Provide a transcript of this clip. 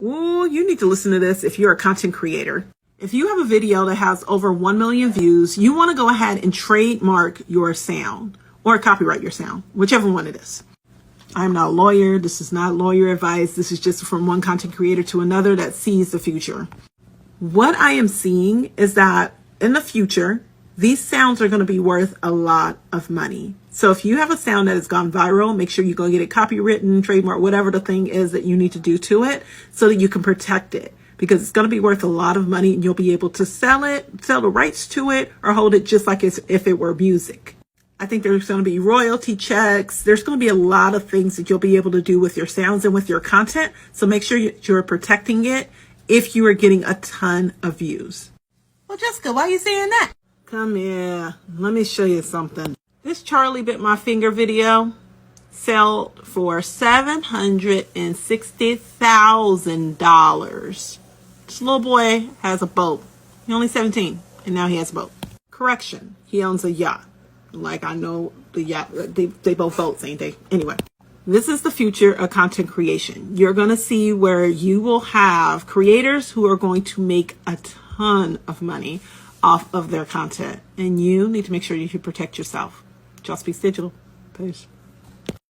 Ooh, you need to listen to this if you're a content creator. If you have a video that has over 1 million views, you want to go ahead and trademark your sound or copyright your sound, whichever one it is. I'm not a lawyer. This is not lawyer advice. This is just from one content creator to another that sees the future. What I am seeing is that in the future, these sounds are going to be worth a lot of money. So if you have a sound that has gone viral, make sure you go get it copywritten, trademark, whatever the thing is that you need to do to it so that you can protect it, because it's going to be worth a lot of money and you'll be able to sell the rights to it, or hold it just like as if it were music. I think there's going to be royalty checks. There's going to be a lot of things that you'll be able to do with your sounds and with your content. So make sure you're protecting it if you are getting a ton of views. Well, Jessica, why are you saying that? Come here. Let me show you something. This Charlie Bit My Finger video sold for $760,000. This little boy has a boat. He's only 17 and now he has a boat. Correction, he owns a yacht. Like, I know the yacht, they both boats, ain't they? Anyway, this is the future of content creation. You're going to see where you will have creators who are going to make a ton of money off of their content. And you need to make sure you protect yourself. Just Speaks Digital. Peace.